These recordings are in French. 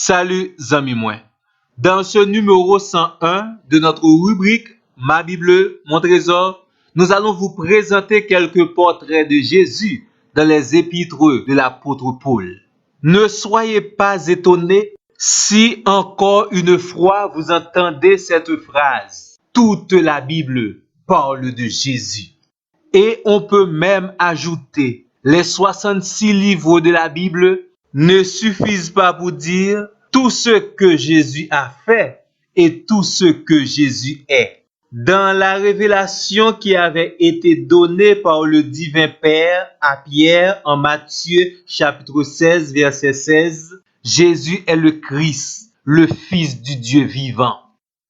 Salut amis moi. Dans ce numéro 101 de notre rubrique Ma Bible, mon trésor, nous allons vous présenter quelques portraits de Jésus dans les épîtres de l'apôtre Paul. Ne soyez pas étonnés si encore une fois vous entendez cette phrase. Toute la Bible parle de Jésus. Et on peut même ajouter, les 66 livres de la Bible ne suffisent pas pour dire tout ce que Jésus a fait et tout ce que Jésus est. Dans la révélation qui avait été donnée par le divin Père à Pierre en Matthieu chapitre 16 verset 16, Jésus est le Christ, le Fils du Dieu vivant.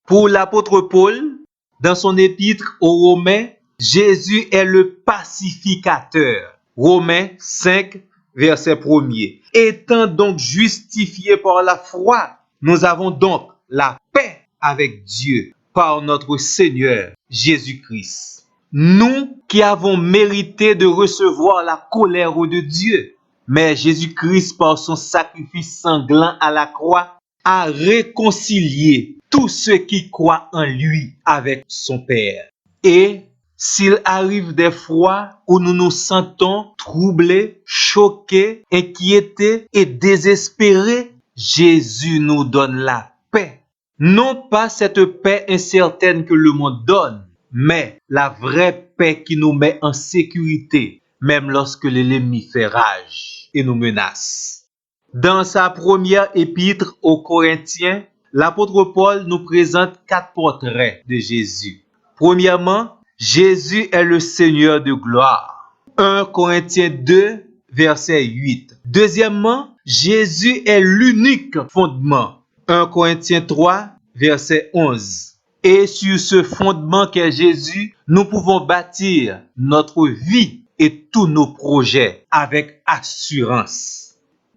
Pour l'apôtre Paul, dans son épître aux Romains, Jésus est le pacificateur. Romains 5, verset 1er. Étant donc justifiés par la foi, nous avons donc la paix avec Dieu par notre Seigneur Jésus-Christ. Nous qui avons mérité de recevoir la colère de Dieu, mais Jésus-Christ, par son sacrifice sanglant à la croix, a réconcilié tous ceux qui croient en lui avec son Père. Et s'il arrive des fois où nous nous sentons troublés, choqués, inquiétés et désespérés, Jésus nous donne la paix. Non pas cette paix incertaine que le monde donne, mais la vraie paix qui nous met en sécurité, même lorsque l'ennemi fait rage et nous menace. Dans sa première épître aux Corinthiens, l'apôtre Paul nous présente 4 portraits de Jésus. Premièrement, Jésus est le Seigneur de gloire. 1 Corinthiens 2, verset 8. Deuxièmement, Jésus est l'unique fondement. 1 Corinthiens 3, verset 11. Et sur ce fondement qu'est Jésus, nous pouvons bâtir notre vie et tous nos projets avec assurance.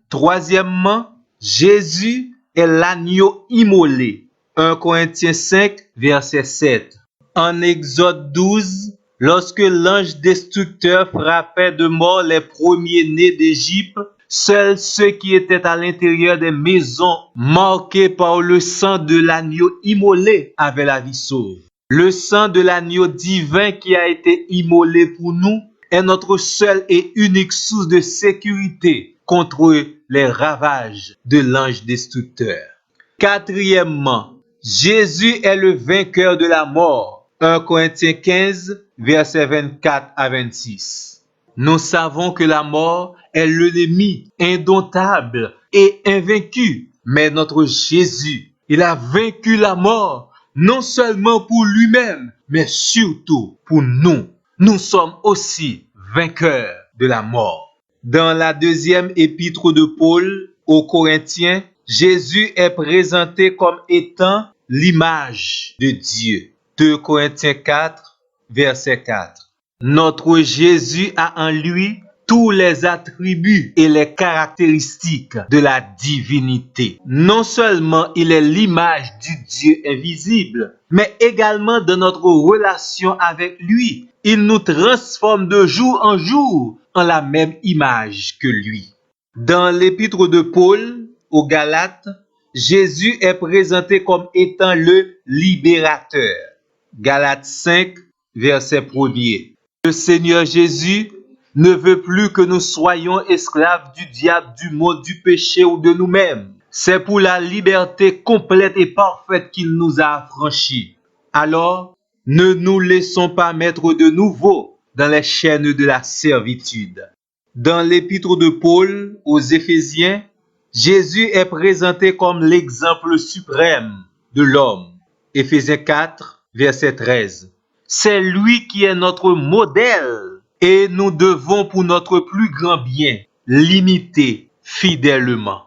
Troisièmement, Jésus est l'agneau immolé. 1 Corinthiens 5, verset 7. En Exode 12, lorsque l'ange destructeur frappait de mort les premiers-nés d'Égypte, seuls ceux qui étaient à l'intérieur des maisons marquées par le sang de l'agneau immolé avaient la vie sauve. Le sang de l'agneau divin qui a été immolé pour nous est notre seule et unique source de sécurité contre les ravages de l'ange destructeur. Quatrièmement, Jésus est le vainqueur de la mort. 1 Corinthiens 15, versets 24 à 26. Nous savons que la mort est l'ennemi indomptable et invaincu. Mais notre Jésus, il a vaincu la mort, non seulement pour lui-même, mais surtout pour nous. Nous sommes aussi vainqueurs de la mort. Dans la deuxième épître de Paul aux Corinthiens, Jésus est présenté comme étant l'image de Dieu. 2 Corinthiens 4, verset 4. Notre Jésus a en lui tous les attributs et les caractéristiques de la divinité. Non seulement il est l'image du Dieu invisible, mais également dans notre relation avec lui. Il nous transforme de jour en jour en la même image que lui. Dans l'épître de Paul aux Galates, Jésus est présenté comme étant le libérateur. Galates 5, verset 1er. Le Seigneur Jésus ne veut plus que nous soyons esclaves du diable, du monde, du péché ou de nous-mêmes. C'est pour la liberté complète et parfaite qu'il nous a affranchis. Alors, ne nous laissons pas mettre de nouveau dans les chaînes de la servitude. Dans l'épître de Paul aux Éphésiens, Jésus est présenté comme l'exemple suprême de l'homme. Éphésiens 4, verset 13. C'est lui qui est notre modèle et nous devons pour notre plus grand bien l'imiter fidèlement.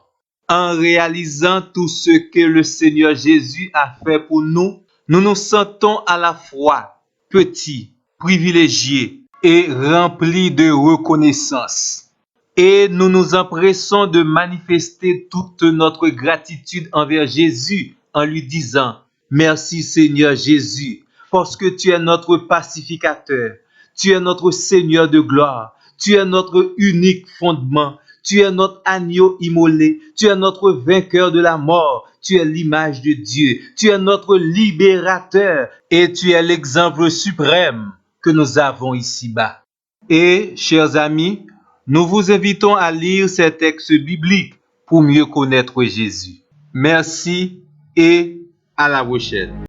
En réalisant tout ce que le Seigneur Jésus a fait pour nous, nous nous sentons à la fois petits, privilégiés et remplis de reconnaissance. Et nous nous empressons de manifester toute notre gratitude envers Jésus en lui disant « Merci Seigneur Jésus, parce que tu es notre pacificateur, tu es notre Seigneur de gloire, tu es notre unique fondement, Tu es notre agneau immolé. Tu es notre vainqueur de la mort. Tu es l'image de Dieu. Tu es notre libérateur. Et tu es l'exemple suprême que nous avons ici-bas. Et, chers amis, nous vous invitons à lire ces textes bibliques pour mieux connaître Jésus. Merci et à la prochaine.